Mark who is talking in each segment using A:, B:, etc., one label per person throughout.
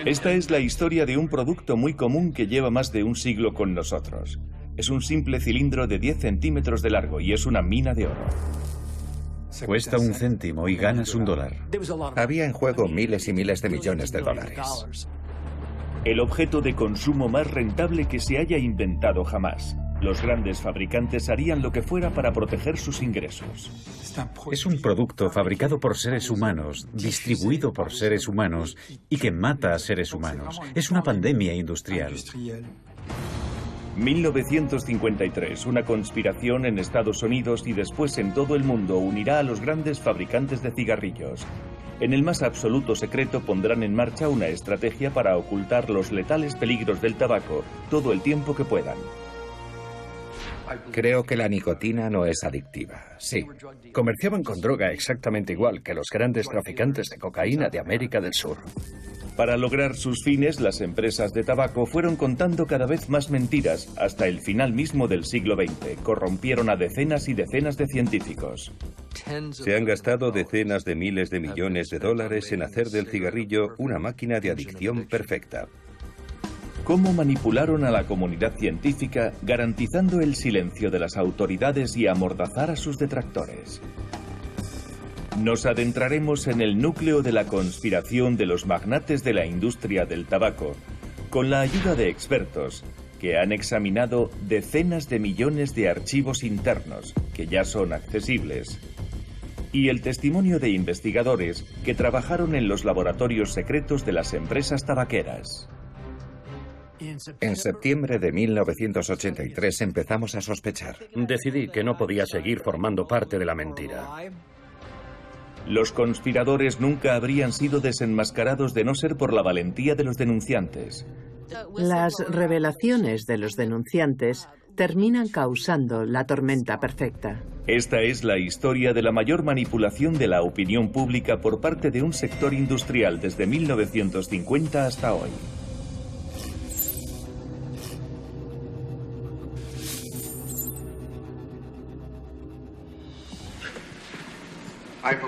A: Esta es la historia de un producto muy común que lleva más de un siglo con nosotros. Es un simple cilindro de 10 centímetros de largo y es una mina de oro.
B: Cuesta 1 céntimo y ganas $1.
C: Había en juego miles y miles de millones de dólares.
A: El objeto de consumo más rentable que se haya inventado jamás. Los grandes fabricantes harían lo que fuera para proteger sus ingresos.
B: Es un producto fabricado por seres humanos, distribuido por seres humanos y que mata a seres humanos. Es una pandemia industrial.
A: 1953, una conspiración en Estados Unidos y después en todo el mundo unirá a los grandes fabricantes de cigarrillos. En el más absoluto secreto pondrán en marcha una estrategia para ocultar los letales peligros del tabaco todo el tiempo que puedan.
C: Creo que la nicotina no es adictiva. Sí.
D: Comerciaban con droga exactamente igual que los grandes traficantes de cocaína de América del Sur.
A: Para lograr sus fines, las empresas de tabaco fueron contando cada vez más mentiras hasta el final mismo del siglo XX. Corrompieron a decenas y decenas de científicos.
E: Se han gastado decenas de miles de millones de dólares en hacer del cigarrillo una máquina de adicción perfecta.
A: ¿Cómo manipularon a la comunidad científica garantizando el silencio de las autoridades y amordazar a sus detractores? Nos adentraremos en el núcleo de la conspiración de los magnates de la industria del tabaco, con la ayuda de expertos que han examinado decenas de millones de archivos internos que ya son accesibles, y el testimonio de investigadores que trabajaron en los laboratorios secretos de las empresas tabaqueras.
C: En septiembre de 1983 empezamos a sospechar.
D: Decidí que no podía seguir formando parte de la mentira.
A: Los conspiradores nunca habrían sido desenmascarados de no ser por la valentía de los denunciantes.
F: Las revelaciones de los denunciantes terminan causando la tormenta perfecta.
A: Esta es la historia de la mayor manipulación de la opinión pública por parte de un sector industrial desde 1950 hasta hoy.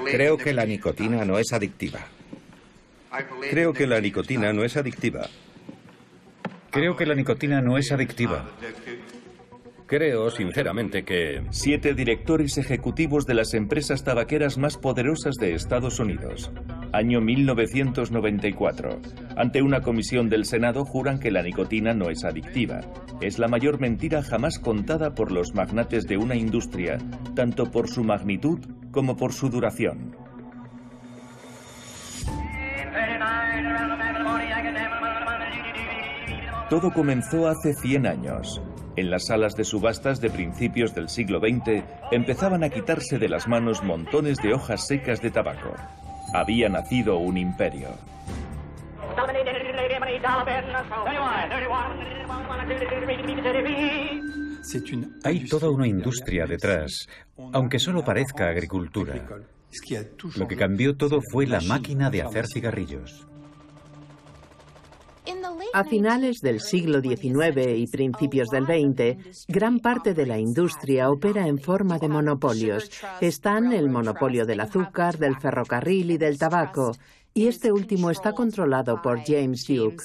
C: Creo que la nicotina no es adictiva.
E: Creo que la nicotina no es adictiva.
B: Creo que la nicotina no es adictiva.
D: Creo, sinceramente, que...
A: 7 directores ejecutivos de las empresas tabaqueras más poderosas de Estados Unidos. Año 1994. Ante una comisión del Senado juran que la nicotina no es adictiva. Es la mayor mentira jamás contada por los magnates de una industria, tanto por su magnitud como por su duración. Todo comenzó hace 100 años. En las salas de subastas de principios del siglo XX empezaban a quitarse de las manos montones de hojas secas de tabaco. Había nacido un imperio.
B: Hay toda una industria detrás, aunque solo parezca agricultura. Lo que cambió todo fue la máquina de hacer cigarrillos.
F: A finales del siglo XIX y principios del XX, gran parte de la industria opera en forma de monopolios. Están el monopolio del azúcar, del ferrocarril y del tabaco, y este último está controlado por James Duke.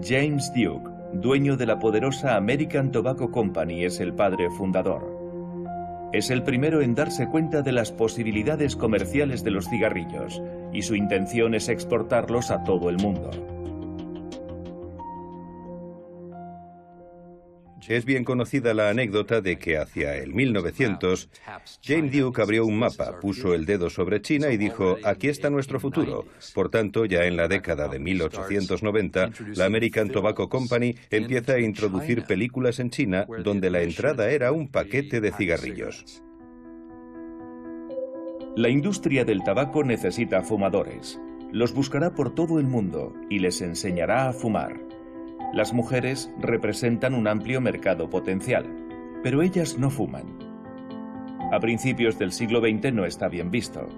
A: James Duke, dueño de la poderosa American Tobacco Company, es el padre fundador. Es el primero en darse cuenta de las posibilidades comerciales de los cigarrillos, y su intención es exportarlos a todo el mundo.
E: Es bien conocida la anécdota de que hacia el 1900, James Duke abrió un mapa, puso el dedo sobre China y dijo: aquí está nuestro futuro. Por tanto, ya en la década de 1890, la American Tobacco Company empieza a introducir películas en China donde la entrada era un paquete de cigarrillos.
A: La industria del tabaco necesita fumadores. Los buscará por todo el mundo y les enseñará a fumar. Las mujeres representan un amplio mercado potencial, pero ellas no fuman. A principios del siglo XX no está bien visto,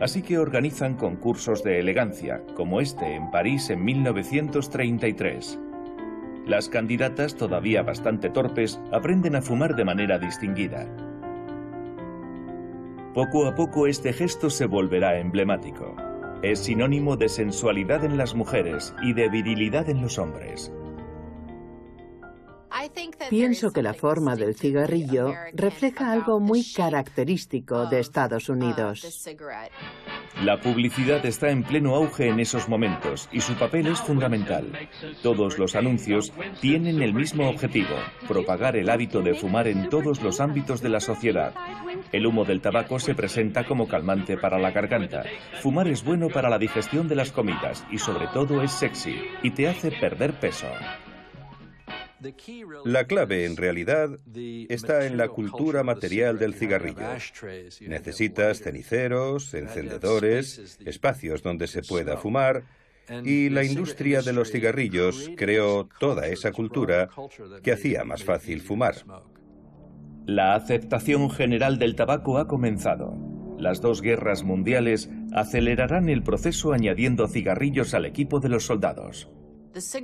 A: así que organizan concursos de elegancia, como este en París en 1933. Las candidatas, todavía bastante torpes, aprenden a fumar de manera distinguida. Poco a poco este gesto se volverá emblemático. Es sinónimo de sensualidad en las mujeres y de virilidad en los hombres.
F: Pienso que la forma del cigarrillo refleja algo muy característico de Estados Unidos.
A: La publicidad está en pleno auge en esos momentos y su papel es fundamental. Todos los anuncios tienen el mismo objetivo: propagar el hábito de fumar en todos los ámbitos de la sociedad. El humo del tabaco se presenta como calmante para la garganta. Fumar es bueno para la digestión de las comidas y sobre todo es sexy y te hace perder peso.
E: La clave, en realidad, está en la cultura material del cigarrillo. Necesitas ceniceros, encendedores, espacios donde se pueda fumar, y la industria de los cigarrillos creó toda esa cultura que hacía más fácil fumar.
A: La aceptación general del tabaco ha comenzado. Las dos guerras mundiales acelerarán el proceso añadiendo cigarrillos al equipo de los soldados.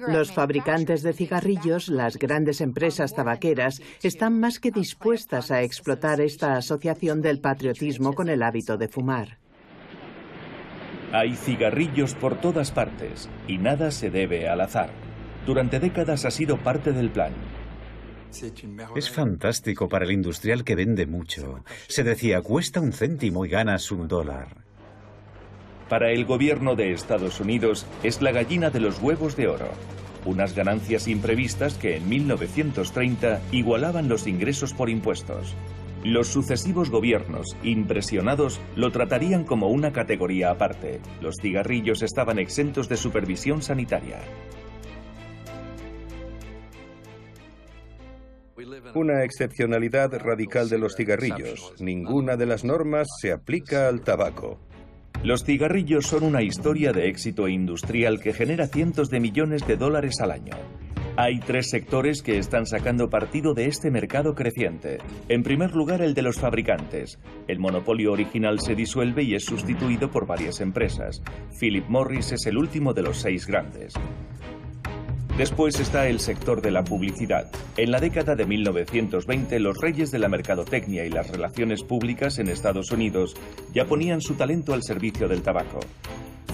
F: Los fabricantes de cigarrillos, las grandes empresas tabaqueras, están más que dispuestas a explotar esta asociación del patriotismo con el hábito de fumar.
A: Hay cigarrillos por todas partes y nada se debe al azar. Durante décadas ha sido parte del plan.
B: Es fantástico para el industrial que vende mucho. Se decía, cuesta 1 céntimo y ganas $1.
A: Para el gobierno de Estados Unidos es la gallina de los huevos de oro. Unas ganancias imprevistas que en 1930 igualaban los ingresos por impuestos. Los sucesivos gobiernos, impresionados, lo tratarían como una categoría aparte. Los cigarrillos estaban exentos de supervisión sanitaria.
E: Una excepcionalidad radical de los cigarrillos. Ninguna de las normas se aplica al tabaco.
A: Los cigarrillos son una historia de éxito industrial que genera cientos de millones de dólares al año. Hay 3 sectores que están sacando partido de este mercado creciente. En primer lugar, el de los fabricantes. El monopolio original se disuelve y es sustituido por varias empresas. Philip Morris es el último de los 6 grandes. Después está el sector de la publicidad. En la década de 1920, los reyes de la mercadotecnia y las relaciones públicas en Estados Unidos ya ponían su talento al servicio del tabaco.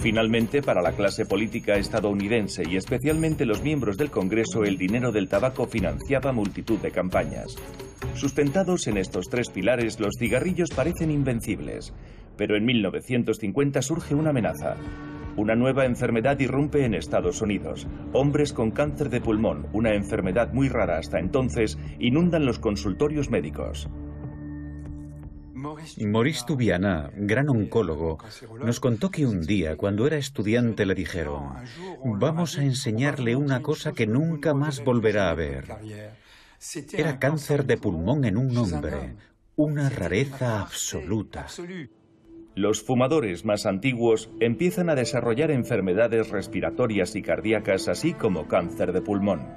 A: Finalmente, para la clase política estadounidense y especialmente los miembros del Congreso, el dinero del tabaco financiaba multitud de campañas. Sustentados en estos 3 pilares, los cigarrillos parecen invencibles. Pero en 1950 surge una amenaza. Una nueva enfermedad irrumpe en Estados Unidos. Hombres con cáncer de pulmón, una enfermedad muy rara hasta entonces, inundan los consultorios médicos.
B: Maurice Toubiana, gran oncólogo, nos contó que un día, cuando era estudiante, le dijeron: vamos a enseñarle una cosa que nunca más volverá a ver. Era cáncer de pulmón en un hombre, una rareza absoluta.
A: Los fumadores más antiguos empiezan a desarrollar enfermedades respiratorias y cardíacas, así como cáncer de pulmón.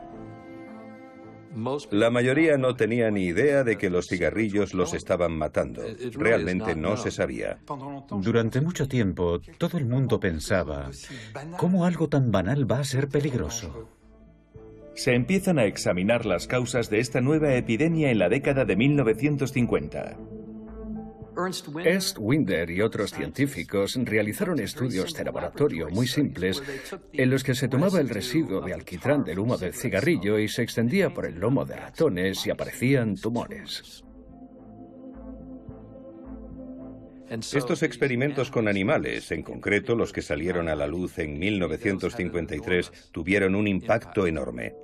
E: La mayoría no tenía ni idea de que los cigarrillos los estaban matando. Realmente no se sabía.
B: Durante mucho tiempo, todo el mundo pensaba: ¿cómo algo tan banal va a ser peligroso?
A: Se empiezan a examinar las causas de esta nueva epidemia en la década de 1950.
D: Ernst Winder y otros científicos realizaron estudios de laboratorio muy simples en los que se tomaba el residuo de alquitrán del humo del cigarrillo y se extendía por el lomo de ratones y aparecían tumores.
E: Estos experimentos con animales, en concreto los que salieron a la luz en 1953, tuvieron un impacto enorme.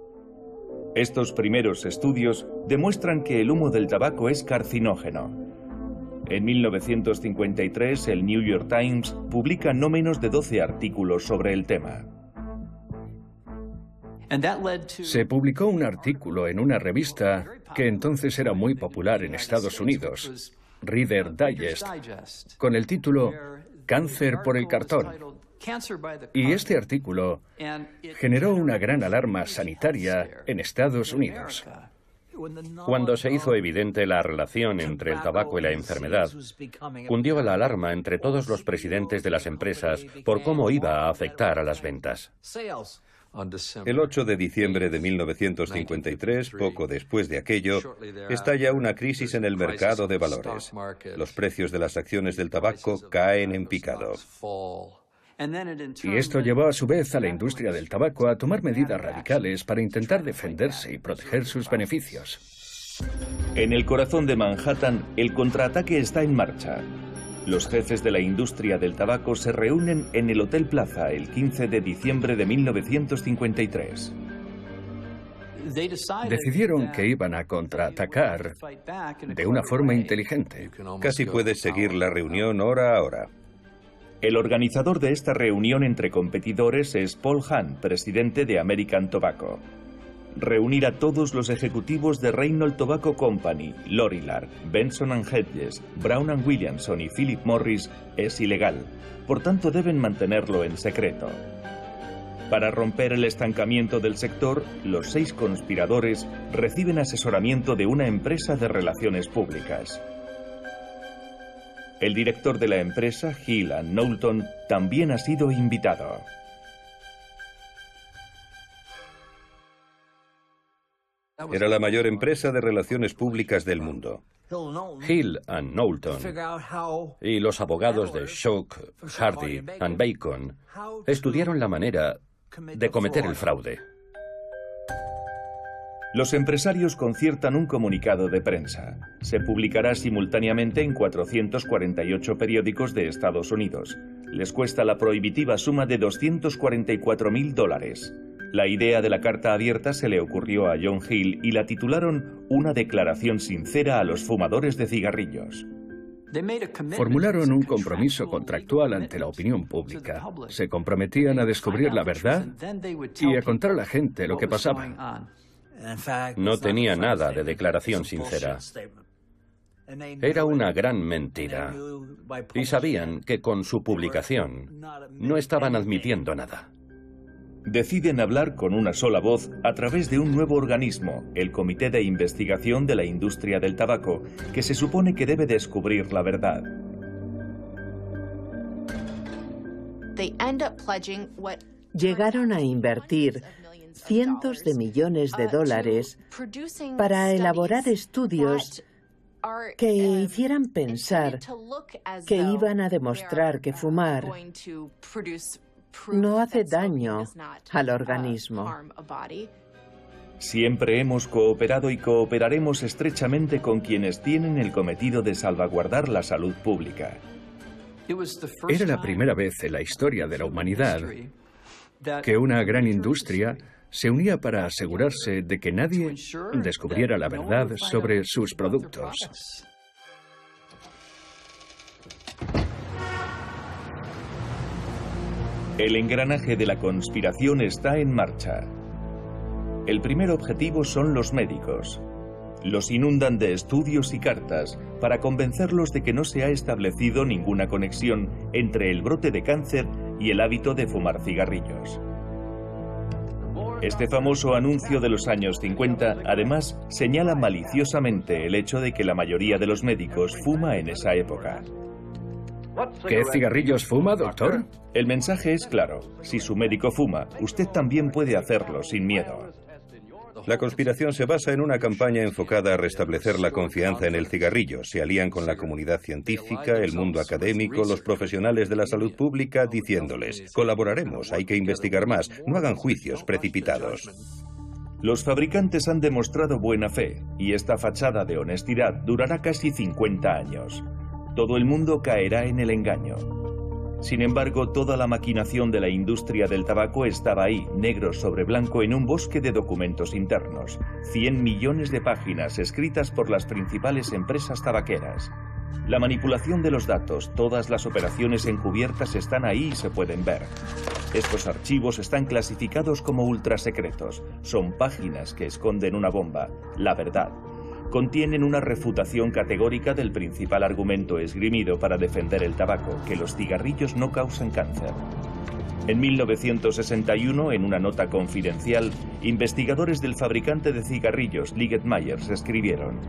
A: Estos primeros estudios demuestran que el humo del tabaco es carcinógeno. En 1953, el New York Times publica no menos de 12 artículos sobre el tema.
D: Se publicó un artículo en una revista que entonces era muy popular en Estados Unidos, Reader Digest, con el título Cáncer por el cartón. Y este artículo generó una gran alarma sanitaria en Estados Unidos.
G: Cuando se hizo evidente la relación entre el tabaco y la enfermedad, cundió la alarma entre todos los presidentes de las empresas por cómo iba a afectar a las ventas.
E: El 8 de diciembre de 1953, poco después de aquello, estalla una crisis en el mercado de valores. Los precios de las acciones del tabaco caen en picado.
D: Y esto llevó a su vez a la industria del tabaco a tomar medidas radicales para intentar defenderse y proteger sus beneficios.
A: En el corazón de Manhattan, el contraataque está en marcha. Los jefes de la industria del tabaco se reúnen en el Hotel Plaza el 15 de diciembre de 1953.
D: Decidieron que iban a contraatacar de una forma inteligente.
E: Casi puedes seguir la reunión hora a hora.
A: El organizador de esta reunión entre competidores es Paul Hahn, presidente de American Tobacco. Reunir a todos los ejecutivos de Reynolds Tobacco Company, Lorillard, Benson & Hedges, Brown & Williamson y Philip Morris es ilegal, por tanto deben mantenerlo en secreto. Para romper el estancamiento del sector, los 6 conspiradores reciben asesoramiento de una empresa de relaciones públicas. El director de la empresa, Hill & Knowlton, también ha sido invitado.
E: Era la mayor empresa de relaciones públicas del mundo.
G: Hill & Knowlton y los abogados de Shook, Hardy y Bacon estudiaron la manera de cometer el fraude.
A: Los empresarios conciertan un comunicado de prensa. Se publicará simultáneamente en 448 periódicos de Estados Unidos. Les cuesta la prohibitiva suma de $244.000. La idea de la carta abierta se le ocurrió a John Hill y la titularon Una declaración sincera a los fumadores de cigarrillos.
D: Formularon un compromiso contractual ante la opinión pública. Se comprometían a descubrir la verdad y a contar a la gente lo que pasaba.
G: No tenía nada de declaración sincera. Era una gran mentira. Y sabían que con su publicación no estaban admitiendo nada.
A: Deciden hablar con una sola voz a través de un nuevo organismo, el Comité de Investigación de la Industria del Tabaco, que se supone que debe descubrir la verdad.
F: Llegaron a invertir cientos de millones de dólares para elaborar estudios que hicieran pensar que iban a demostrar que fumar no hace daño al organismo.
A: Siempre hemos cooperado y cooperaremos estrechamente con quienes tienen el cometido de salvaguardar la salud pública.
D: Era la primera vez en la historia de la humanidad que una gran industria se unía para asegurarse de que nadie descubriera la verdad sobre sus productos.
A: El engranaje de la conspiración está en marcha. El primer objetivo son los médicos. Los inundan de estudios y cartas para convencerlos de que no se ha establecido ninguna conexión entre el brote de cáncer y el hábito de fumar cigarrillos. Este famoso anuncio de los años 50, además, señala maliciosamente el hecho de que la mayoría de los médicos fuma en esa época.
D: ¿Qué cigarrillos fuma, doctor?
A: El mensaje es claro. Si su médico fuma, usted también puede hacerlo sin miedo.
E: La conspiración se basa en una campaña enfocada a restablecer la confianza en el cigarrillo. Se alían con la comunidad científica, el mundo académico, los profesionales de la salud pública, diciéndoles: colaboraremos, hay que investigar más, no hagan juicios precipitados.
A: Los fabricantes han demostrado buena fe, y esta fachada de honestidad durará casi 50 años. Todo el mundo caerá en el engaño. Sin embargo, toda la maquinación de la industria del tabaco estaba ahí, negro sobre blanco, en un bosque de documentos internos. 100 millones de páginas escritas por las principales empresas tabaqueras. La manipulación de los datos, todas las operaciones encubiertas están ahí y se pueden ver. Estos archivos están clasificados como ultrasecretos. Son páginas que esconden una bomba, la verdad. Contienen una refutación categórica del principal argumento esgrimido para defender el tabaco, que los cigarrillos no causan cáncer. En 1961, en una nota confidencial, investigadores del fabricante de cigarrillos, Liggett Myers, escribieron: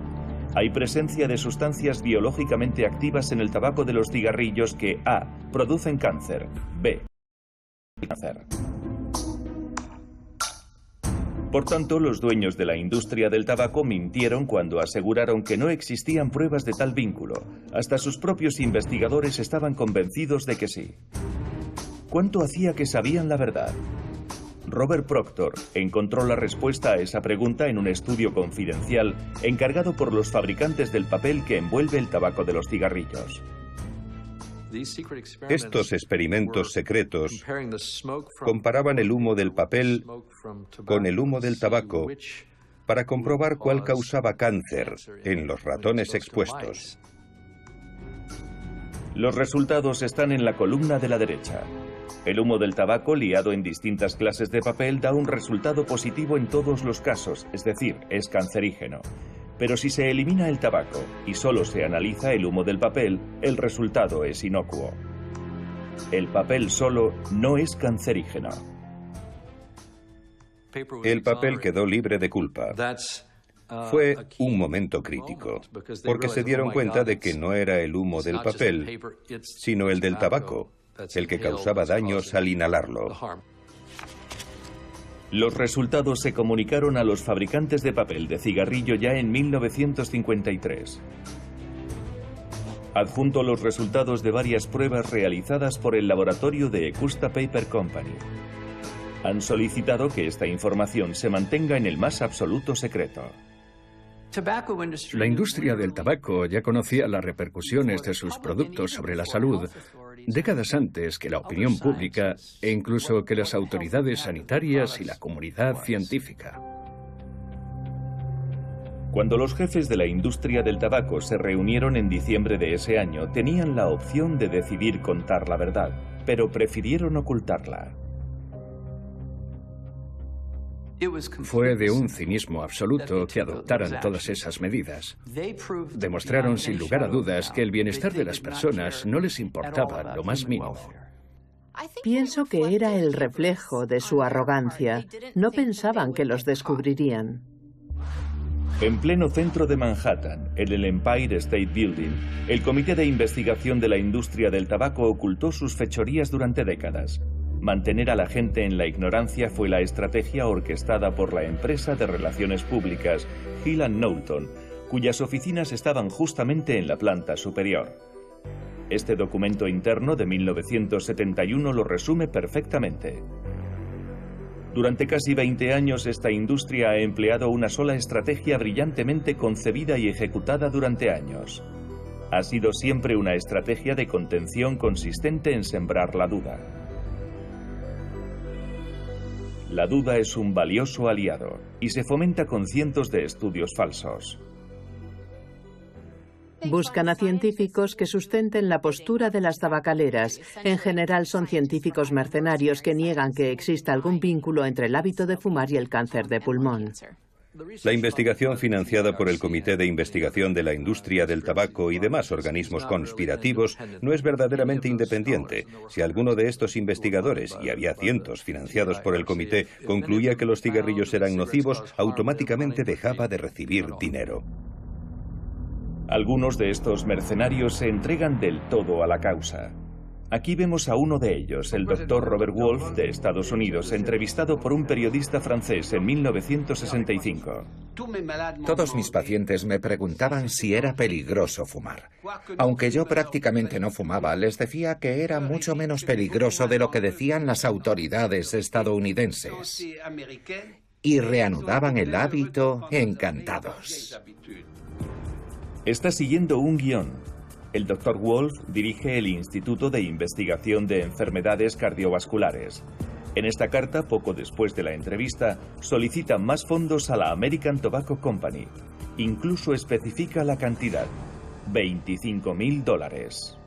A: hay presencia de sustancias biológicamente activas en el tabaco de los cigarrillos que A. producen cáncer, B. cáncer. Por tanto, los dueños de la industria del tabaco mintieron cuando aseguraron que no existían pruebas de tal vínculo. Hasta sus propios investigadores estaban convencidos de que sí. ¿Cuánto hacía que sabían la verdad? Robert Proctor encontró la respuesta a esa pregunta en un estudio confidencial encargado por los fabricantes del papel que envuelve el tabaco de los cigarrillos.
E: Estos experimentos secretos comparaban el humo del papel con el humo del tabaco para comprobar cuál causaba cáncer en los ratones expuestos.
A: Los resultados están en la columna de la derecha. El humo del tabaco liado en distintas clases de papel da un resultado positivo en todos los casos, es decir, es cancerígeno. Pero si se elimina el tabaco y solo se analiza el humo del papel, el resultado es inocuo. El papel solo no es cancerígeno.
E: El papel quedó libre de culpa. Fue un momento crítico, porque se dieron cuenta de que no era el humo del papel, sino el del tabaco, el que causaba daños al inhalarlo.
A: Los resultados se comunicaron a los fabricantes de papel de cigarrillo ya en 1953. Adjunto los resultados de varias pruebas realizadas por el laboratorio de Augusta Paper Company. Han solicitado que esta información se mantenga en el más absoluto secreto.
D: La industria del tabaco ya conocía las repercusiones de sus productos sobre la salud décadas antes que la opinión pública e incluso que las autoridades sanitarias y la comunidad científica.
A: Cuando los jefes de la industria del tabaco se reunieron en diciembre de ese año, tenían la opción de decidir contar la verdad, pero prefirieron ocultarla.
D: Fue de un cinismo absoluto que adoptaran todas esas medidas. Demostraron sin lugar a dudas que el bienestar de las personas no les importaba lo más mínimo.
F: Pienso que era el reflejo de su arrogancia. No pensaban que los descubrirían.
A: En pleno centro de Manhattan, en el Empire State Building, el Comité de Investigación de la Industria del Tabaco ocultó sus fechorías durante décadas. Mantener a la gente en la ignorancia fue la estrategia orquestada por la empresa de relaciones públicas Hill & Knowlton, cuyas oficinas estaban justamente en la planta superior. Este documento interno de 1971 lo resume perfectamente. Durante casi 20 años, esta industria ha empleado una sola estrategia brillantemente concebida y ejecutada durante años. Ha sido siempre una estrategia de contención consistente en sembrar la duda. La duda es un valioso aliado y se fomenta con cientos de estudios falsos.
F: Buscan a científicos que sustenten la postura de las tabacaleras. En general son científicos mercenarios que niegan que exista algún vínculo entre el hábito de fumar y el cáncer de pulmón.
E: La investigación financiada por el Comité de Investigación de la Industria del Tabaco y demás organismos conspirativos no es verdaderamente independiente. Si alguno de estos investigadores, y había cientos financiados por el comité, concluía que los cigarrillos eran nocivos, automáticamente dejaba de recibir dinero.
A: Algunos de estos mercenarios se entregan del todo a la causa. Aquí vemos a uno de ellos, el Dr. Robert Wolf, de Estados Unidos, entrevistado por un periodista francés en 1965.
C: Todos mis pacientes me preguntaban si era peligroso fumar. Aunque yo prácticamente no fumaba, les decía que era mucho menos peligroso de lo que decían las autoridades estadounidenses. Y reanudaban el hábito encantados.
A: Está siguiendo un guión. El Dr. Wolf dirige el Instituto de Investigación de Enfermedades Cardiovasculares. En esta carta, poco después de la entrevista, solicita más fondos a la American Tobacco Company. Incluso especifica la cantidad: $25.000.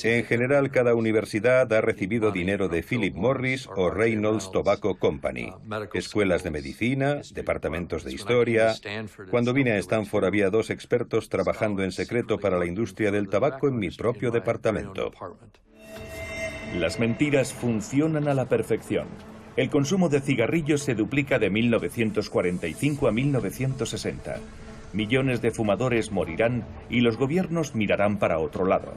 E: En general, cada universidad ha recibido dinero de Philip Morris o Reynolds Tobacco Company, escuelas de medicina, departamentos de historia. Cuando vine a Stanford había 2 expertos trabajando en secreto para la industria del tabaco en mi propio departamento.
A: Las mentiras funcionan a la perfección. El consumo de cigarrillos se duplica de 1945 a 1960. Millones de fumadores morirán y los gobiernos mirarán para otro lado.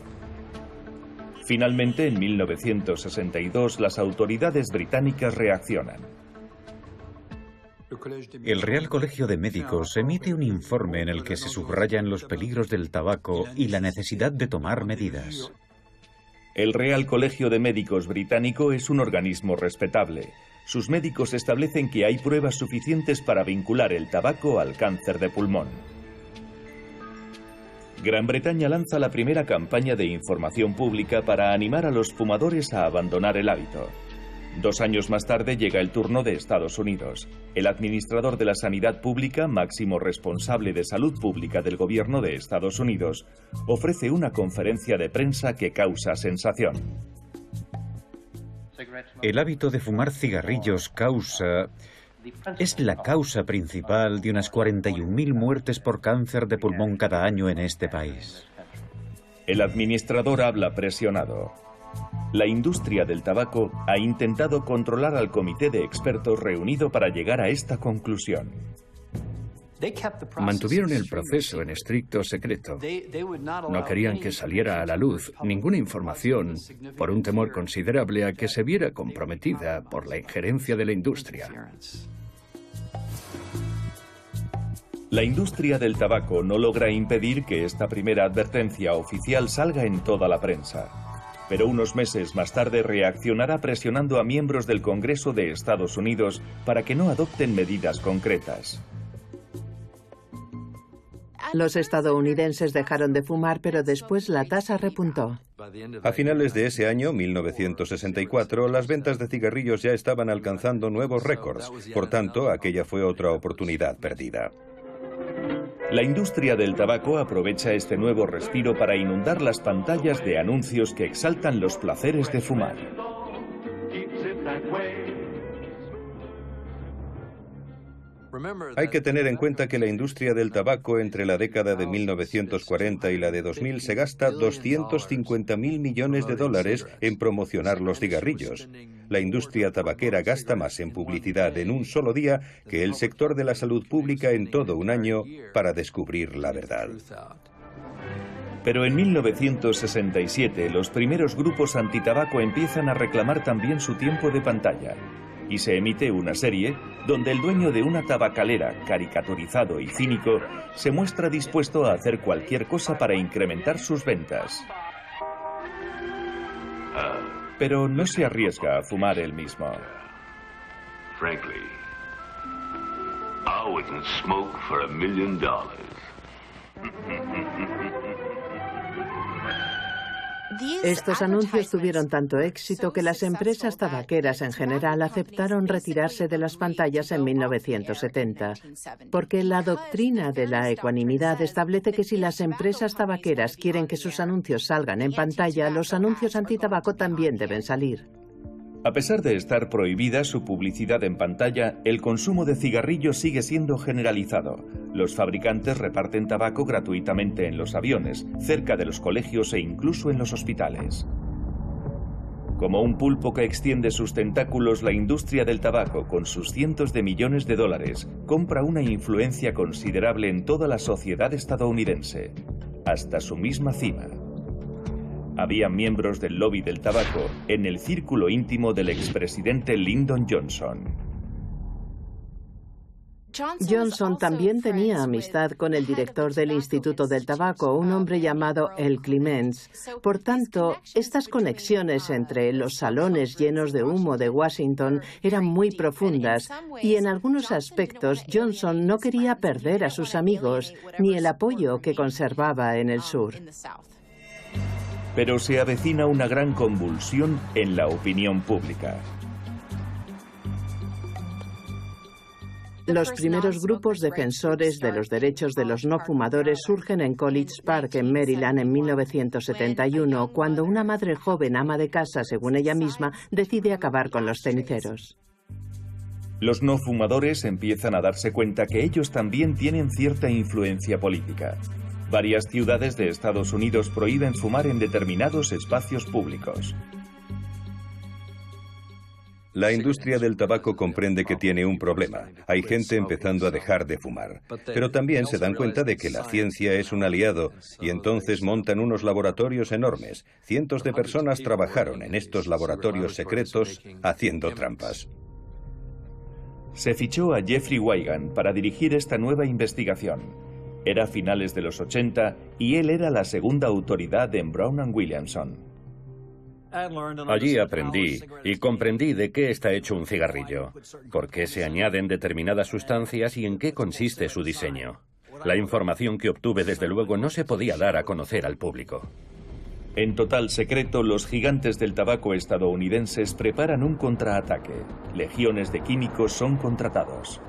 A: Finalmente, en 1962, las autoridades británicas reaccionan.
B: El Real Colegio de Médicos emite un informe en el que se subrayan los peligros del tabaco y la necesidad de tomar medidas.
A: El Real Colegio de Médicos británico es un organismo respetable. Sus médicos establecen que hay pruebas suficientes para vincular el tabaco al cáncer de pulmón. Gran Bretaña lanza la primera campaña de información pública para animar a los fumadores a abandonar el hábito. 2 años más tarde llega el turno de Estados Unidos. El administrador de la sanidad pública, máximo responsable de salud pública del gobierno de Estados Unidos, ofrece una conferencia de prensa que causa sensación.
B: El hábito de fumar cigarrillos es la causa principal de unas 41.000 muertes por cáncer de pulmón cada año en este país.
A: El administrador habla presionado. La industria del tabaco ha intentado controlar al comité de expertos reunido para llegar a esta conclusión.
D: Mantuvieron el proceso en estricto secreto. No querían que saliera a la luz ninguna información por un temor considerable a que se viera comprometida por la injerencia de la industria.
A: La industria del tabaco no logra impedir que esta primera advertencia oficial salga en toda la prensa. Pero unos meses más tarde reaccionará presionando a miembros del Congreso de Estados Unidos para que no adopten medidas concretas.
F: Los estadounidenses dejaron de fumar, pero después la tasa repuntó.
E: A finales de ese año, 1964, las ventas de cigarrillos ya estaban alcanzando nuevos récords. Por tanto, aquella fue otra oportunidad perdida.
A: La industria del tabaco aprovecha este nuevo respiro para inundar las pantallas de anuncios que exaltan los placeres de fumar.
E: Hay que tener en cuenta que la industria del tabaco entre la década de 1940 y la de 2000 se gasta 250.000 millones de dólares en promocionar los cigarrillos. La industria tabaquera gasta más en publicidad en un solo día que el sector de la salud pública en todo un año para descubrir la verdad.
A: Pero en 1967 los primeros grupos antitabaco empiezan a reclamar también su tiempo de pantalla. Y se emite una serie donde el dueño de una tabacalera, caricaturizado y cínico, se muestra dispuesto a hacer cualquier cosa para incrementar sus ventas. Pero no se arriesga a fumar él mismo.
H: Frankly, I wouldn't smoke for $1 million.
F: Estos anuncios tuvieron tanto éxito que las empresas tabaqueras en general aceptaron retirarse de las pantallas en 1970, porque la doctrina de la ecuanimidad establece que si las empresas tabaqueras quieren que sus anuncios salgan en pantalla, los anuncios antitabaco también deben salir.
A: A pesar de estar prohibida su publicidad en pantalla, el consumo de cigarrillos sigue siendo generalizado. Los fabricantes reparten tabaco gratuitamente en los aviones, cerca de los colegios e incluso en los hospitales. Como un pulpo que extiende sus tentáculos, la industria del tabaco, con sus cientos de millones de dólares, compra una influencia considerable en toda la sociedad estadounidense, hasta su misma cima. Había miembros del lobby del tabaco en el círculo íntimo del expresidente Lyndon Johnson.
F: Johnson también tenía amistad con el director del Instituto del Tabaco, un hombre llamado El Clements. Por tanto, estas conexiones entre los salones llenos de humo de Washington eran muy profundas y en algunos aspectos Johnson no quería perder a sus amigos ni el apoyo que conservaba en el sur.
A: Pero se avecina una gran convulsión en la opinión pública.
F: Los primeros grupos defensores de los derechos de los no fumadores surgen en College Park, en Maryland, en 1971, cuando una madre joven ama de casa, según ella misma, decide acabar con los ceniceros.
A: Los no fumadores empiezan a darse cuenta que ellos también tienen cierta influencia política. Varias ciudades de Estados Unidos prohíben fumar en determinados espacios públicos.
E: La industria del tabaco comprende que tiene un problema. Hay gente empezando a dejar de fumar. Pero también se dan cuenta de que la ciencia es un aliado y entonces montan unos laboratorios enormes. Cientos de personas trabajaron en estos laboratorios secretos haciendo trampas.
A: Se fichó a Jeffrey Wigand para dirigir esta nueva investigación. Era finales de los 80 y él era la segunda autoridad en Brown & Williamson.
G: Allí aprendí y comprendí de qué está hecho un cigarrillo, por qué se añaden determinadas sustancias y en qué consiste su diseño. La información que obtuve, desde luego, no se podía dar a conocer al público.
A: En total secreto, los gigantes del tabaco estadounidenses preparan un contraataque. Legiones de químicos son contratados.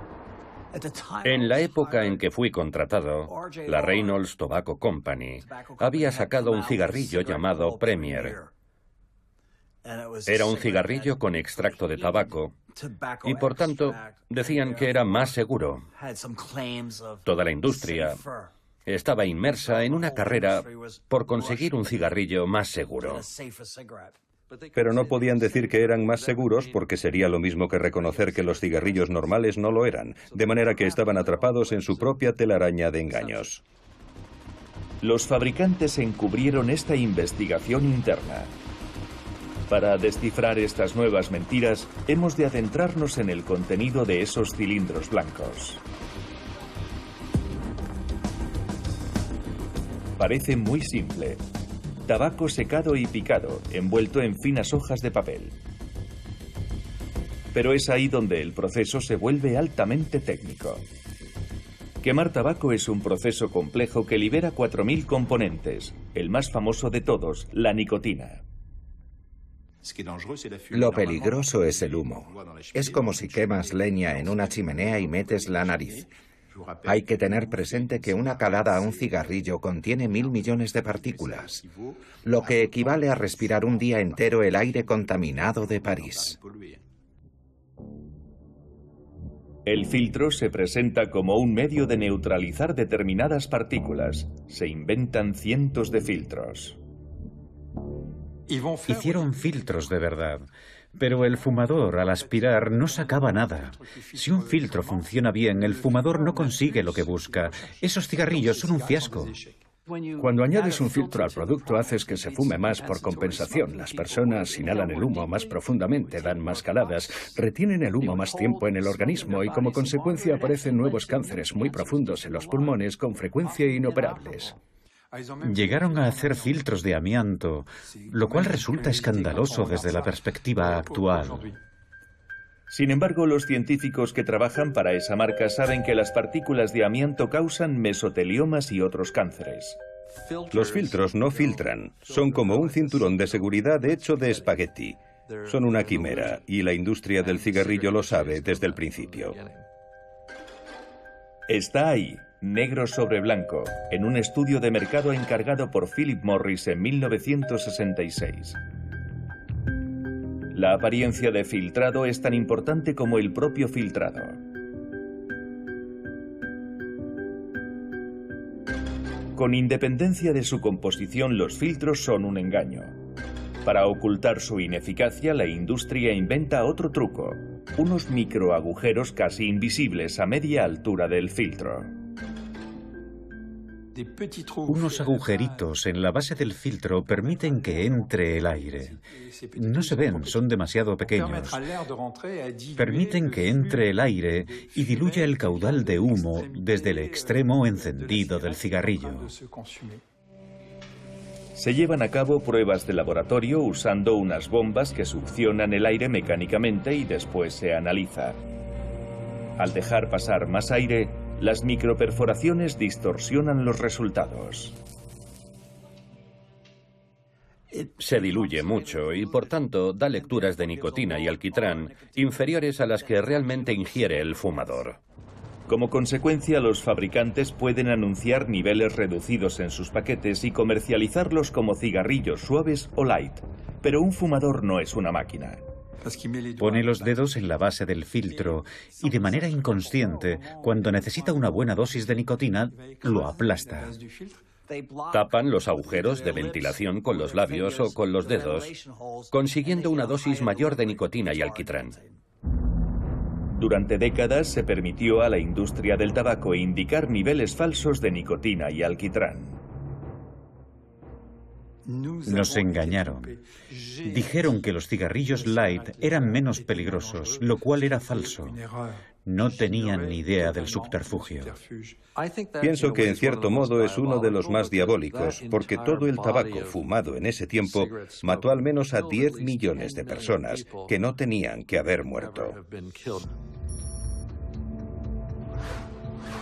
G: En la época en que fui contratado, la Reynolds Tobacco Company había sacado un cigarrillo llamado Premier. Era un cigarrillo con extracto de tabaco y, por tanto, decían que era más seguro. Toda la industria estaba inmersa en una carrera por conseguir un cigarrillo más seguro.
E: Pero no podían decir que eran más seguros porque sería lo mismo que reconocer que los cigarrillos normales no lo eran, de manera que estaban atrapados en su propia telaraña de engaños.
A: Los fabricantes encubrieron esta investigación interna. Para descifrar estas nuevas mentiras, hemos de adentrarnos en el contenido de esos cilindros blancos. Parece muy simple. Tabaco secado y picado, envuelto en finas hojas de papel. Pero es ahí donde el proceso se vuelve altamente técnico. Quemar tabaco es un proceso complejo que libera 4000 componentes, el más famoso de todos, la nicotina.
C: Lo peligroso es el humo. Es como si quemas leña en una chimenea y metes la nariz. Hay que tener presente que una calada a un cigarrillo contiene 1000 millones de partículas, lo que equivale a respirar un día entero el aire contaminado de París.
A: El filtro se presenta como un medio de neutralizar determinadas partículas. Se inventan cientos de filtros.
B: Hicieron filtros de verdad, pero el fumador al aspirar no sacaba nada. Si un filtro funciona bien, el fumador no consigue lo que busca. Esos cigarrillos son un fiasco.
D: Cuando añades un filtro al producto, haces que se fume más por compensación. Las personas inhalan el humo más profundamente, dan más caladas, retienen el humo más tiempo en el organismo y como consecuencia aparecen nuevos cánceres muy profundos en los pulmones con frecuencia inoperables.
B: Llegaron a hacer filtros de amianto, lo cual resulta escandaloso desde la perspectiva actual.
A: Sin embargo, los científicos que trabajan para esa marca saben que las partículas de amianto causan mesoteliomas y otros cánceres.
E: Los filtros no filtran, son como un cinturón de seguridad hecho de espagueti. Son una quimera y la industria del cigarrillo lo sabe desde el principio.
A: Está ahí, negro sobre blanco, en un estudio de mercado encargado por Philip Morris en 1966. La apariencia de filtrado es tan importante como el propio filtrado. Con independencia de su composición, los filtros son un engaño. Para ocultar su ineficacia, la industria inventa otro truco: unos microagujeros casi invisibles a media altura del filtro.
B: Unos agujeritos en la base del filtro permiten que entre el aire. No se ven, son demasiado pequeños. Permiten que entre el aire y diluya el caudal de humo desde el extremo encendido del cigarrillo.
A: Se llevan a cabo pruebas de laboratorio usando unas bombas que succionan el aire mecánicamente y después se analiza. Al dejar pasar más aire, las microperforaciones distorsionan los resultados.
G: Se diluye mucho y, por tanto, da lecturas de nicotina y alquitrán inferiores a las que realmente ingiere el fumador.
A: Como consecuencia, los fabricantes pueden anunciar niveles reducidos en sus paquetes y comercializarlos como cigarrillos suaves o light. Pero un fumador no es una máquina.
B: Pone los dedos en la base del filtro y de manera inconsciente, cuando necesita una buena dosis de nicotina, lo aplasta.
G: Tapan los agujeros de ventilación con los labios o con los dedos, consiguiendo una dosis mayor de nicotina y alquitrán.
A: Durante décadas se permitió a la industria del tabaco indicar niveles falsos de nicotina y alquitrán.
B: Nos engañaron. Dijeron que los cigarrillos light eran menos peligrosos, lo cual era falso. no tenían ni idea del subterfugio.
E: Pienso que en cierto modo es uno de los más diabólicos, porque todo el tabaco fumado en ese tiempo mató al menos a 10 millones de personas que no tenían que haber muerto.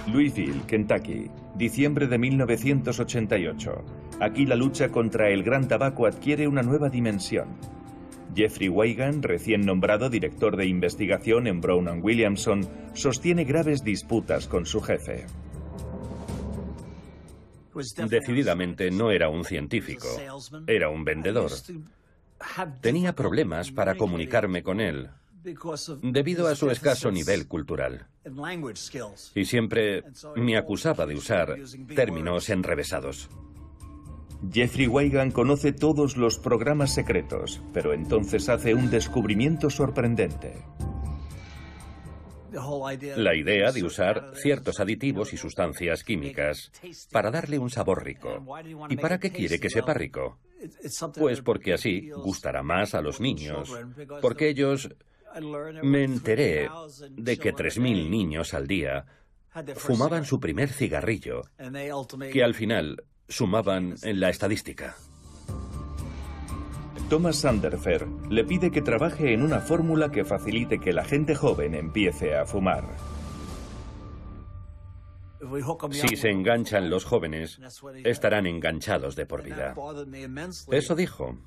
A: Louisville, Kentucky, diciembre de 1988. Aquí la lucha contra el gran tabaco adquiere una nueva dimensión. Jeffrey Wigand, recién nombrado director de investigación en Brown & Williamson, sostiene graves disputas con su jefe.
G: Decididamente no era un científico, era un vendedor. Tenía problemas para comunicarme con él, debido a su escaso nivel cultural. Y siempre me acusaba de usar términos enrevesados.
A: Jeffrey Wigand conoce todos los programas secretos, pero entonces hace un descubrimiento sorprendente.
G: La idea de usar ciertos aditivos y sustancias químicas para darle un sabor rico. ¿Y para qué quiere que sepa rico? Pues porque así gustará más a los niños, porque ellos... Me enteré de que 3.000 niños al día fumaban su primer cigarrillo, que al final sumaban en la estadística.
A: Thomas Sanderfer le pide que trabaje en una fórmula que facilite que la gente joven empiece a fumar.
G: Si se enganchan los jóvenes, estarán enganchados de por vida. Eso dijo,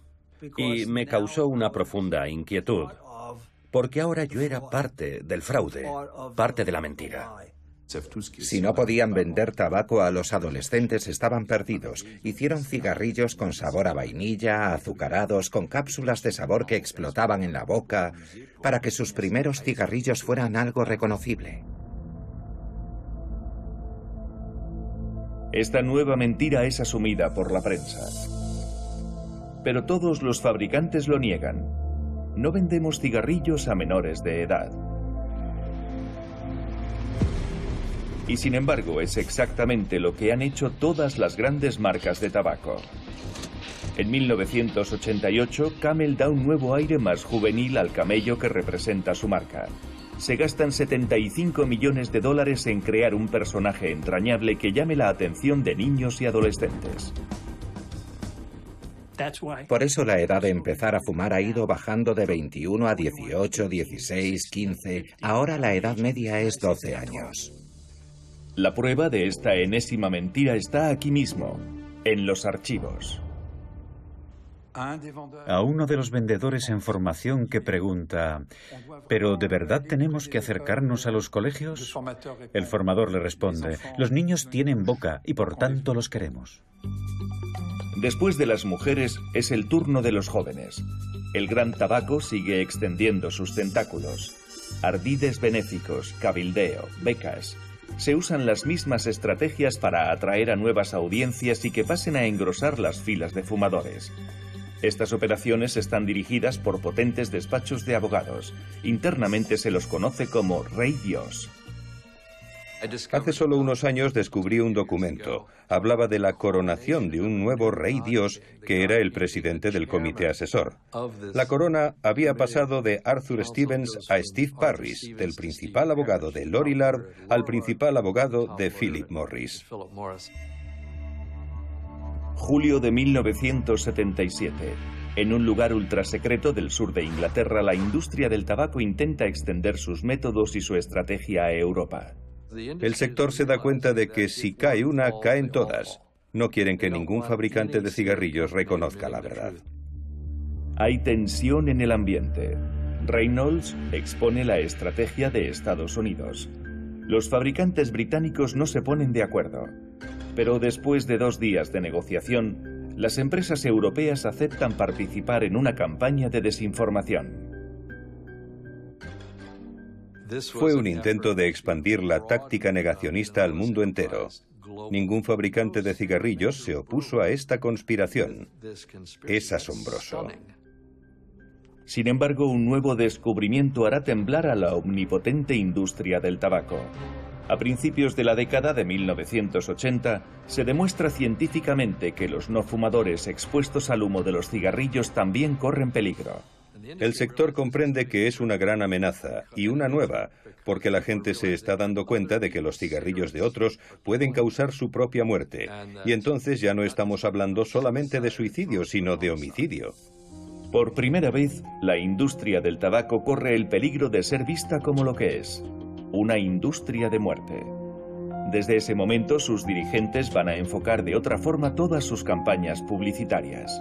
G: y me causó una profunda inquietud, porque ahora yo era parte del fraude, parte de la mentira.
C: Si no podían vender tabaco a los adolescentes, estaban perdidos. Hicieron cigarrillos con sabor a vainilla, azucarados, con cápsulas de sabor que explotaban en la boca, para que sus primeros cigarrillos fueran algo reconocible.
A: Esta nueva mentira es asumida por la prensa. Pero todos los fabricantes lo niegan. No vendemos cigarrillos a menores de edad. Y sin embargo, es exactamente lo que han hecho todas las grandes marcas de tabaco. En 1988, Camel da un nuevo aire más juvenil al camello que representa su marca. Se gastan $75 millones en crear un personaje entrañable que llame la atención de niños y adolescentes.
C: Por eso la edad de empezar a fumar ha ido bajando de 21 a 18, 16, 15. Ahora la edad media es 12 años.
A: La prueba de esta enésima mentira está aquí mismo, en los archivos.
B: A uno de los vendedores en formación que pregunta, ¿pero de verdad tenemos que acercarnos a los colegios? El formador le responde, los niños tienen boca y por tanto los queremos.
A: Después de las mujeres, es el turno de los jóvenes. El gran tabaco sigue extendiendo sus tentáculos. Ardides benéficos, cabildeo, becas. Se usan las mismas estrategias para atraer a nuevas audiencias y que pasen a engrosar las filas de fumadores. Estas operaciones están dirigidas por potentes despachos de abogados. Internamente se los conoce como Rey Dios.
E: Hace solo unos años descubrí un documento. Hablaba de la coronación de un nuevo Rey Dios que era el presidente del comité asesor. La corona había pasado de Arthur Stevens a Steve Parris, del principal abogado de Lorillard al principal abogado de Philip Morris.
A: Julio de 1977. En un lugar ultrasecreto del sur de Inglaterra, la industria del tabaco intenta extender sus métodos y su estrategia a Europa.
E: El sector se da cuenta de que si cae una, caen todas. No quieren que ningún fabricante de cigarrillos reconozca la verdad.
A: Hay tensión en el ambiente. Reynolds expone la estrategia de Estados Unidos. Los fabricantes británicos no se ponen de acuerdo. Pero después de 2 días de negociación, las empresas europeas aceptan participar en una campaña de desinformación.
E: Fue un intento de expandir la táctica negacionista al mundo entero. Ningún fabricante de cigarrillos se opuso a esta conspiración. Es asombroso.
A: Sin embargo, un nuevo descubrimiento hará temblar a la omnipotente industria del tabaco. A principios de la década de 1980, se demuestra científicamente que los no fumadores expuestos al humo de los cigarrillos también corren peligro.
E: El sector comprende que es una gran amenaza, y una nueva, porque la gente se está dando cuenta de que los cigarrillos de otros pueden causar su propia muerte. Y entonces ya no estamos hablando solamente de suicidio, sino de homicidio.
A: Por primera vez, la industria del tabaco corre el peligro de ser vista como lo que es, una industria de muerte. Desde ese momento, sus dirigentes van a enfocar de otra forma todas sus campañas publicitarias.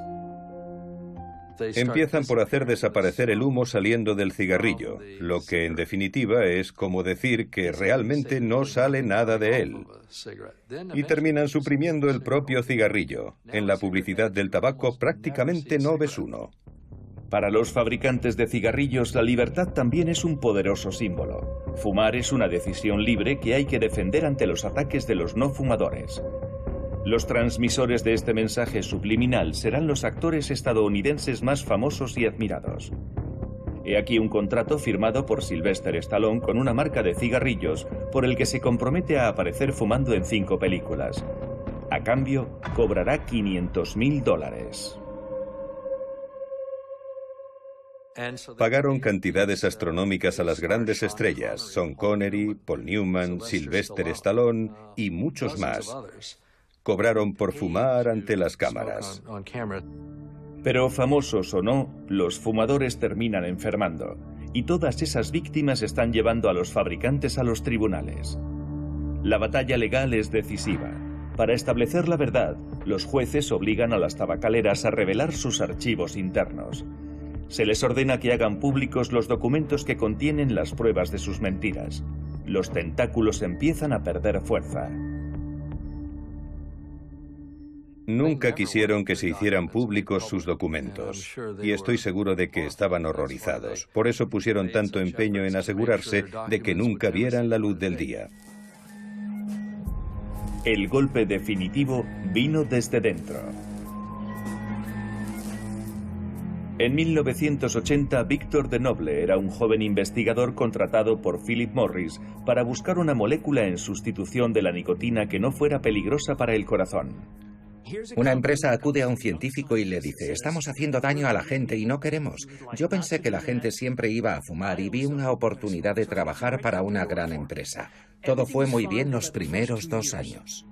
E: Empiezan por hacer desaparecer el humo saliendo del cigarrillo, lo que en definitiva es como decir que realmente no sale nada de él. Y terminan suprimiendo el propio cigarrillo. En la publicidad del tabaco prácticamente no ves uno.
A: Para los fabricantes de cigarrillos, la libertad también es un poderoso símbolo. Fumar es una decisión libre que hay que defender ante los ataques de los no fumadores. Los transmisores de este mensaje subliminal serán los actores estadounidenses más famosos y admirados. He aquí un contrato firmado por Sylvester Stallone con una marca de cigarrillos por el que se compromete a aparecer fumando en 5 películas. A cambio, cobrará $500.000.
E: Pagaron cantidades astronómicas a las grandes estrellas, Sean Connery, Paul Newman, Sylvester Stallone y muchos más. Cobraron por fumar ante las cámaras.
A: Pero famosos o no, los fumadores terminan enfermando, y todas esas víctimas están llevando a los fabricantes a los tribunales. La batalla legal es decisiva. Para establecer la verdad, los jueces obligan a las tabacaleras a revelar sus archivos internos. Se les ordena que hagan públicos los documentos que contienen las pruebas de sus mentiras. Los tentáculos empiezan a perder fuerza.
E: Nunca quisieron que se hicieran públicos sus documentos, y estoy seguro de que estaban horrorizados. Por eso pusieron tanto empeño en asegurarse de que nunca vieran la luz del día.
A: El golpe definitivo vino desde dentro. En 1980, Victor Denoble era un joven investigador contratado por Philip Morris para buscar una molécula en sustitución de la nicotina que no fuera peligrosa para el corazón.
C: Una empresa acude a un científico y le dice: estamos haciendo daño a la gente y no queremos. Yo pensé que la gente siempre iba a fumar y vi una oportunidad de trabajar para una gran empresa. Todo fue muy bien los primeros 2 años.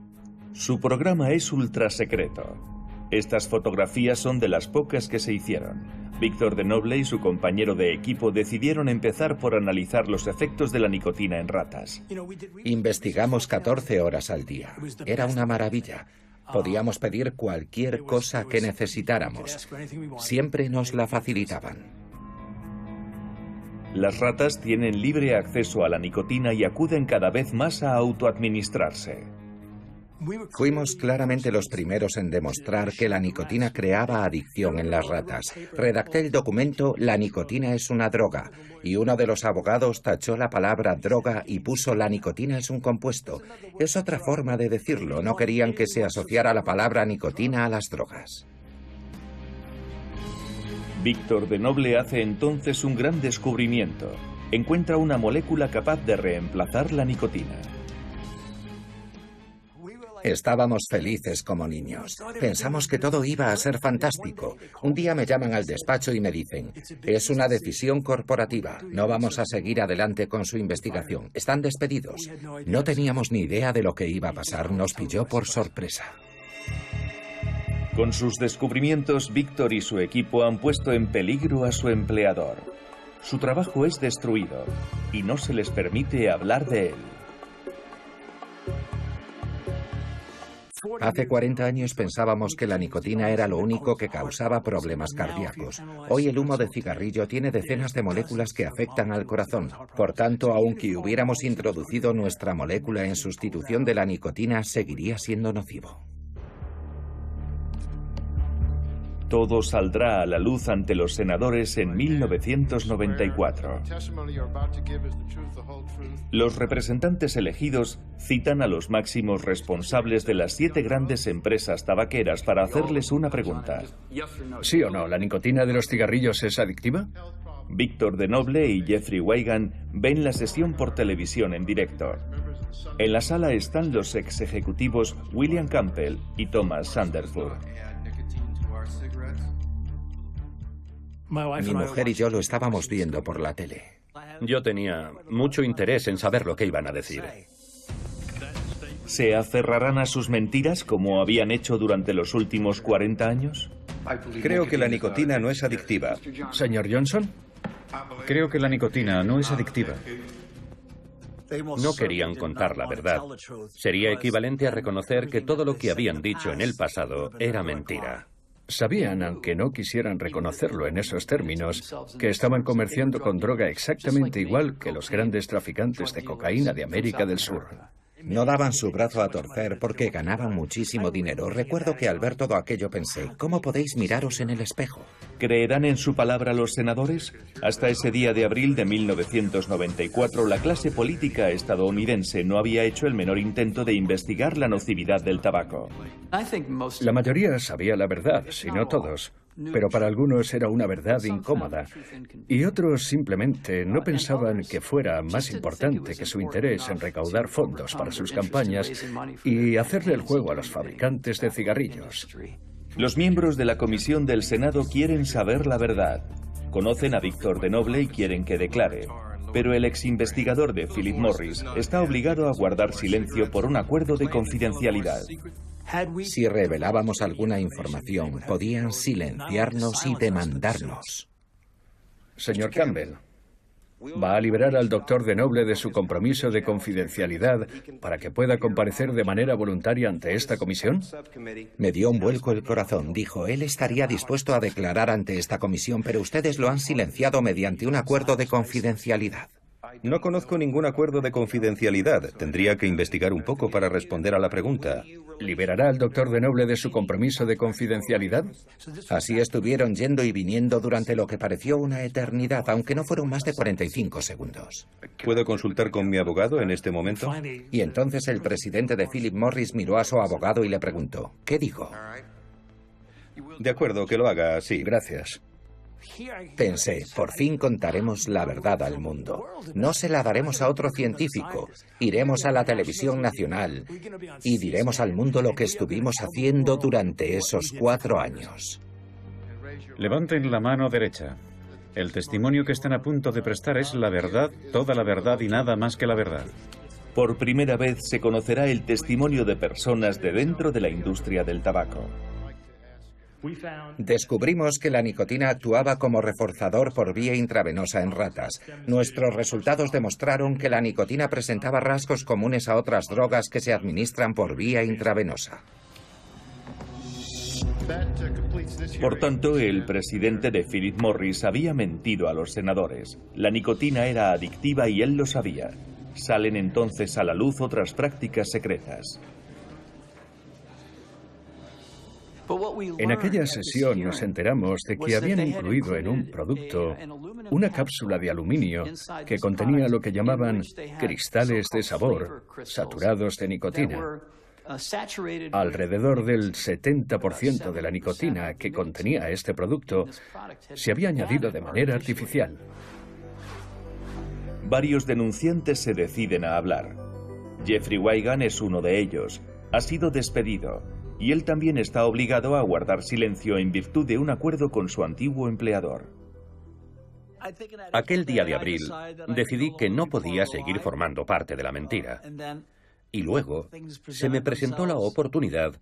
A: Su programa es ultrasecreto. Estas fotografías son de las pocas que se hicieron. Victor Denoble y su compañero de equipo decidieron empezar por analizar los efectos de la nicotina en ratas.
C: Investigamos 14 horas al día. Era una maravilla. Podíamos pedir cualquier cosa que necesitáramos. Siempre nos la facilitaban.
A: Las ratas tienen libre acceso a la nicotina y acuden cada vez más a autoadministrarse.
C: Fuimos claramente los primeros en demostrar que la nicotina creaba adicción en las ratas. Redacté el documento "La nicotina es una droga", y uno de los abogados tachó la palabra droga y puso "la nicotina es un compuesto". Es otra forma de decirlo. No querían que se asociara la palabra nicotina a las drogas.
A: Victor Denoble hace entonces un gran descubrimiento. Encuentra una molécula capaz de reemplazar la nicotina.
C: Estábamos felices como niños. Pensamos que todo iba a ser fantástico. Un día me llaman al despacho y me dicen: es una decisión corporativa. No vamos a seguir adelante con su investigación. Están despedidos. No teníamos ni idea de lo que iba a pasar. Nos pilló por sorpresa.
A: Con sus descubrimientos, Victor y su equipo han puesto en peligro a su empleador. Su trabajo es destruido y no se les permite hablar de él.
C: Hace 40 años pensábamos que la nicotina era lo único que causaba problemas cardíacos. Hoy el humo de cigarrillo tiene decenas de moléculas que afectan al corazón. Por tanto, aunque hubiéramos introducido nuestra molécula en sustitución de la nicotina, seguiría siendo nocivo.
A: Todo saldrá a la luz ante los senadores en 1994. Los representantes elegidos citan a los máximos responsables de las 7 grandes empresas tabaqueras para hacerles una pregunta.
D: ¿Sí o no, la nicotina de los cigarrillos es adictiva?
A: Victor Denoble y Jeffrey Wigand ven la sesión por televisión en directo. En la sala están los ex ejecutivos William Campbell y Thomas Sanderford.
C: Mi mujer y yo lo estábamos viendo por la tele.
G: Yo tenía mucho interés en saber lo que iban a decir.
A: ¿Se aferrarán a sus mentiras como habían hecho durante los últimos 40 años?
E: Creo que la nicotina no es adictiva.
D: Señor Johnson,
B: Creo que la nicotina no es adictiva.
G: No querían contar la verdad. Sería equivalente a reconocer que todo lo que habían dicho en el pasado era mentira.
D: sabían, aunque no quisieran reconocerlo en esos términos, que estaban comerciando con droga exactamente igual que los grandes traficantes de cocaína de América del Sur.
C: No daban su brazo a torcer porque ganaban muchísimo dinero. Recuerdo que al ver todo aquello pensé, ¿cómo podéis miraros en el espejo?
A: ¿Creerán en su palabra los senadores? Hasta ese día de abril de 1994, la clase política estadounidense no había hecho el menor intento de investigar la nocividad del tabaco.
D: La mayoría sabía la verdad, si no todos, pero para algunos era una verdad incómoda, y otros simplemente no pensaban que fuera más importante que su interés en recaudar fondos para sus campañas y hacerle el juego a los fabricantes de cigarrillos.
A: Los miembros de la comisión del Senado quieren saber la verdad. Conocen a Víctor de Noble y quieren que declare. Pero el exinvestigador de Philip Morris está obligado a guardar silencio por un acuerdo de confidencialidad.
C: Si revelábamos alguna información, podían silenciarnos y demandarnos.
D: Señor Campbell, ¿va a liberar al doctor de Noble de su compromiso de confidencialidad para que pueda comparecer de manera voluntaria ante esta comisión?
C: Me dio un vuelco el corazón. Dijo, él estaría dispuesto a declarar ante esta comisión, pero ustedes lo han silenciado mediante un acuerdo de confidencialidad.
E: No conozco ningún acuerdo de confidencialidad. Tendría que investigar un poco para responder a la pregunta.
D: ¿Liberará al doctor de Noble de su compromiso de confidencialidad?
C: Así estuvieron yendo y viniendo durante lo que pareció una eternidad, aunque no fueron más de 45 segundos.
E: ¿Puedo consultar con mi abogado en este momento?
C: Y entonces el presidente de Philip Morris miró a su abogado y le preguntó, ¿qué dijo?
E: De acuerdo, que lo haga, sí.
D: Gracias.
C: Pensé, por fin contaremos la verdad al mundo. No se la daremos a otro científico. Iremos a la televisión nacional y diremos al mundo lo que estuvimos haciendo durante esos 4 años.
B: Levanten la mano derecha. El testimonio que están a punto de prestar es la verdad, toda la verdad y nada más que la verdad.
A: Por primera vez se conocerá el testimonio de personas de dentro de la industria del tabaco.
C: Descubrimos que la nicotina actuaba como reforzador por vía intravenosa en ratas. Nuestros resultados demostraron que la nicotina presentaba rasgos comunes a otras drogas que se administran por vía intravenosa.
A: Por tanto, el presidente de Philip Morris había mentido a los senadores. La nicotina era adictiva y él lo sabía. Salen entonces a la luz otras prácticas secretas.
D: En aquella sesión nos enteramos de que habían incluido en un producto una cápsula de aluminio que contenía lo que llamaban cristales de sabor saturados de nicotina. Alrededor del 70% de la nicotina que contenía este producto se había añadido de manera artificial.
A: Varios denunciantes se deciden a hablar. Jeffrey Wigand es uno de ellos. Ha sido despedido. Y él también está obligado a guardar silencio en virtud de un acuerdo con su antiguo empleador.
G: Aquel día de abril decidí que no podía seguir formando parte de la mentira. Y luego se me presentó la oportunidad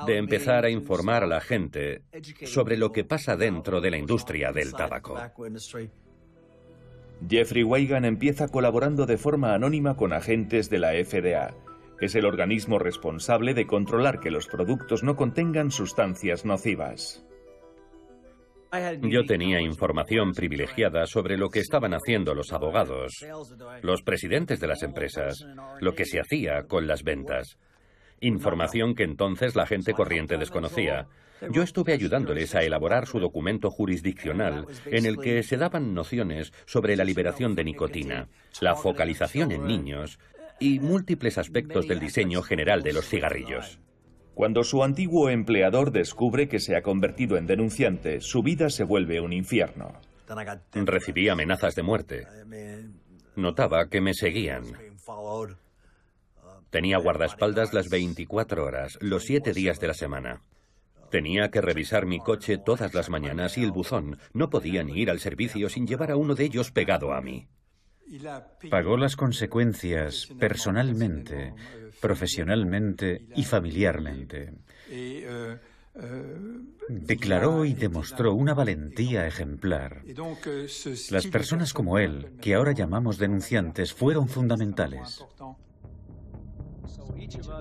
G: de empezar a informar a la gente sobre lo que pasa dentro de la industria del tabaco.
A: Jeffrey Wigand empieza colaborando de forma anónima con agentes de la FDA. Es el organismo responsable de controlar que los productos no contengan sustancias nocivas.
G: Yo tenía información privilegiada sobre lo que estaban haciendo los abogados, los presidentes de las empresas, lo que se hacía con las ventas. Información que entonces la gente corriente desconocía. Yo estuve ayudándoles a elaborar su documento jurisdiccional en el que se daban nociones sobre la liberación de nicotina, la focalización en niños y múltiples aspectos del diseño general de los cigarrillos.
A: Cuando su antiguo empleador descubre que se ha convertido en denunciante, su vida se vuelve un infierno.
G: Recibí amenazas de muerte. Notaba que me seguían. Tenía guardaespaldas las 24 horas, los 7 días de la semana. Tenía que revisar mi coche todas las mañanas y el buzón. No podía ni ir al servicio sin llevar a uno de ellos pegado a mí.
B: Pagó las consecuencias personalmente, profesionalmente y familiarmente. Declaró y demostró una valentía ejemplar. Las personas como él, que ahora llamamos denunciantes, fueron fundamentales.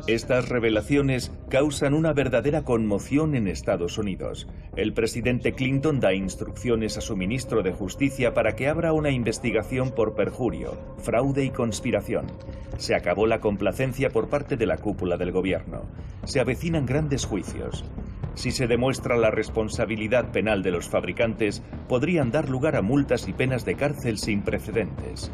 A: Estas revelaciones causan una verdadera conmoción en Estados Unidos. El presidente Clinton da instrucciones a su ministro de Justicia para que abra una investigación por perjurio, fraude y conspiración. Se acabó la complacencia por parte de la cúpula del gobierno. Se avecinan grandes juicios. Si se demuestra la responsabilidad penal de los fabricantes, podrían dar lugar a multas y penas de cárcel sin precedentes.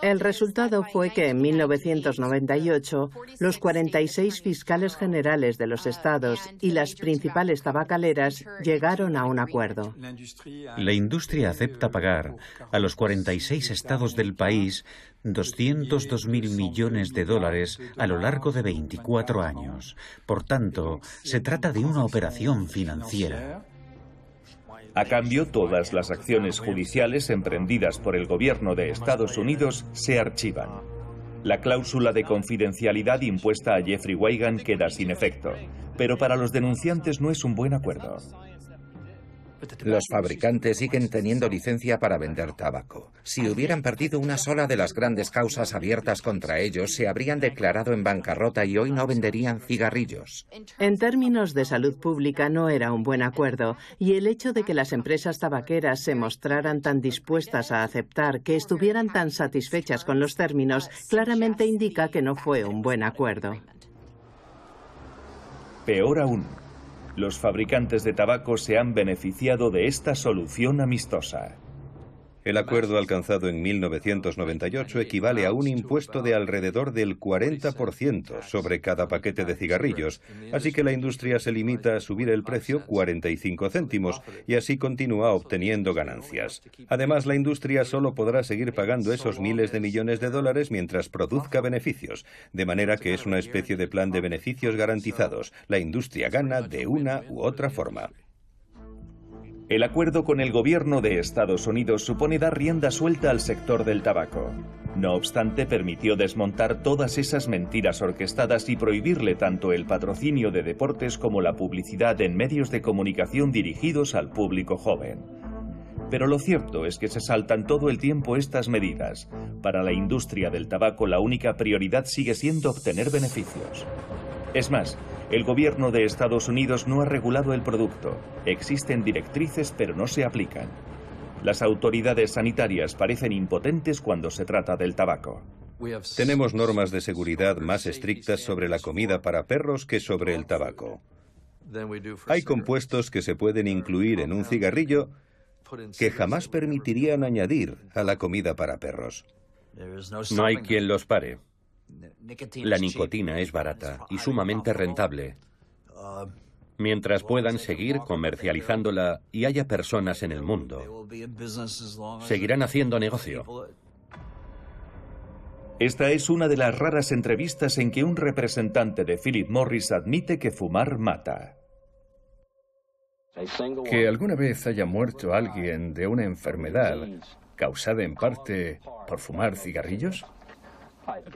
F: El resultado fue que en 1998 los 46 fiscales generales de los estados y las principales tabacaleras llegaron a un acuerdo.
B: La industria acepta pagar a los 46 estados del país 202.000 millones de dólares a lo largo de 24 años. Por tanto, se trata de una operación financiera.
A: A cambio, todas las acciones judiciales emprendidas por el gobierno de Estados Unidos se archivan. La cláusula de confidencialidad impuesta a Jeffrey Wigand queda sin efecto, pero para los denunciantes no es un buen acuerdo.
C: Los fabricantes siguen teniendo licencia para vender tabaco. Si hubieran perdido una sola de las grandes causas abiertas contra ellos, se habrían declarado en bancarrota y hoy no venderían cigarrillos.
F: En términos de salud pública no era un buen acuerdo, y el hecho de que las empresas tabaqueras se mostraran tan dispuestas a aceptar, que estuvieran tan satisfechas con los términos, claramente indica que no fue un buen acuerdo.
A: Peor aún, los fabricantes de tabaco se han beneficiado de esta solución amistosa.
E: El acuerdo alcanzado en 1998 equivale a un impuesto de alrededor del 40% sobre cada paquete de cigarrillos, así que la industria se limita a subir el precio 45 céntimos y así continúa obteniendo ganancias. Además, la industria solo podrá seguir pagando esos miles de millones de dólares mientras produzca beneficios, de manera que es una especie de plan de beneficios garantizados. La industria gana de una u otra forma.
A: El acuerdo con el gobierno de Estados Unidos supone dar rienda suelta al sector del tabaco. No obstante, permitió desmontar todas esas mentiras orquestadas y prohibirle tanto el patrocinio de deportes como la publicidad en medios de comunicación dirigidos al público joven. Pero lo cierto es que se saltan todo el tiempo estas medidas. Para la industria del tabaco, la única prioridad sigue siendo obtener beneficios. Es más, el gobierno de Estados Unidos no ha regulado el producto. Existen directrices, pero no se aplican. Las autoridades sanitarias parecen impotentes cuando se trata del tabaco.
E: Tenemos normas de seguridad más estrictas sobre la comida para perros que sobre el tabaco. Hay compuestos que se pueden incluir en un cigarrillo que jamás permitirían añadir a la comida para perros.
G: No hay quien los pare. La nicotina es barata y sumamente rentable. Mientras puedan seguir comercializándola y haya personas en el mundo, seguirán haciendo negocio.
A: Esta es una de las raras entrevistas en que un representante de Philip Morris admite que fumar mata.
D: Que alguna vez haya muerto alguien de una enfermedad causada en parte por fumar cigarrillos.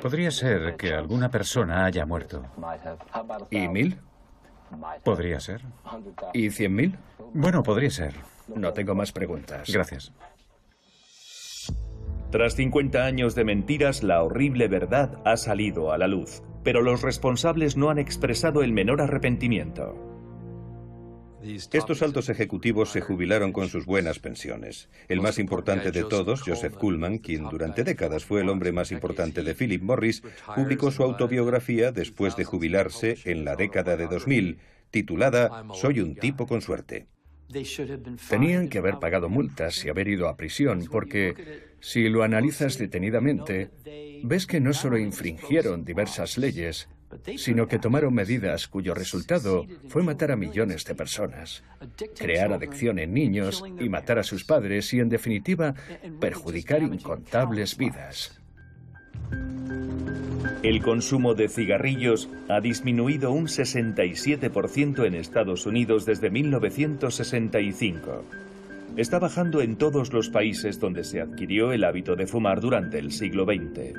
B: Podría ser que alguna persona haya muerto.
D: ¿Y 1000?
B: Podría ser.
D: ¿Y 100.000?
B: Bueno, podría ser.
D: No tengo más preguntas.
B: Gracias.
A: Tras 50 años de mentiras, la horrible verdad ha salido a la luz, pero los responsables no han expresado el menor arrepentimiento.
E: Estos altos ejecutivos se jubilaron con sus buenas pensiones. El más importante de todos, Joseph Kuhlman, quien durante décadas fue el hombre más importante de Philip Morris, publicó su autobiografía después de jubilarse en la década de 2000, titulada Soy un tipo con suerte.
D: Tenían que haber pagado multas y haber ido a prisión, porque si lo analizas detenidamente, ves que no solo infringieron diversas leyes, sino que tomaron medidas cuyo resultado fue matar a millones de personas, crear adicción en niños y matar a sus padres y, en definitiva, perjudicar incontables vidas.
A: El consumo de cigarrillos ha disminuido un 67% en Estados Unidos desde 1965. Está bajando en todos los países donde se adquirió el hábito de fumar durante el siglo XX.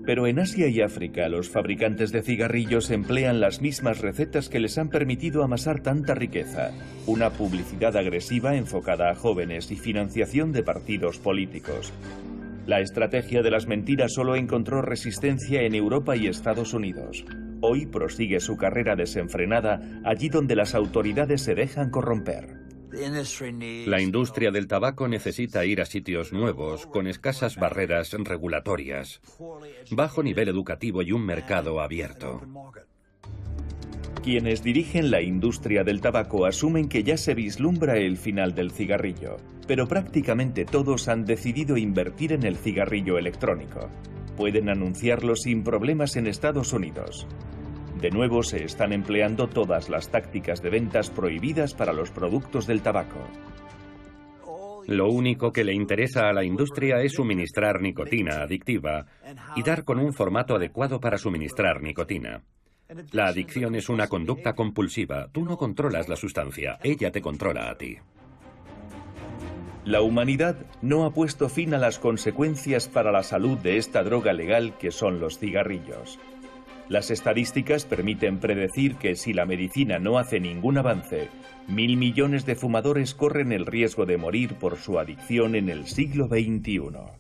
A: Pero en Asia y África, los fabricantes de cigarrillos emplean las mismas recetas que les han permitido amasar tanta riqueza: una publicidad agresiva enfocada a jóvenes y financiación de partidos políticos. La estrategia de las mentiras solo encontró resistencia en Europa y Estados Unidos. Hoy prosigue su carrera desenfrenada allí donde las autoridades se dejan corromper.
G: La industria del tabaco necesita ir a sitios nuevos, con escasas barreras regulatorias, bajo nivel educativo y un mercado abierto.
A: Quienes dirigen la industria del tabaco asumen que ya se vislumbra el final del cigarrillo, pero prácticamente todos han decidido invertir en el cigarrillo electrónico. Pueden anunciarlo sin problemas en Estados Unidos. De nuevo se están empleando todas las tácticas de ventas prohibidas para los productos del tabaco.
G: Lo único que le interesa a la industria es suministrar nicotina adictiva y dar con un formato adecuado para suministrar nicotina. La adicción es una conducta compulsiva. Tú no controlas la sustancia, ella te controla a ti.
A: La humanidad no ha puesto fin a las consecuencias para la salud de esta droga legal que son los cigarrillos. Las estadísticas permiten predecir que si la medicina no hace ningún avance, 1.000 millones de fumadores corren el riesgo de morir por su adicción en el siglo XXI.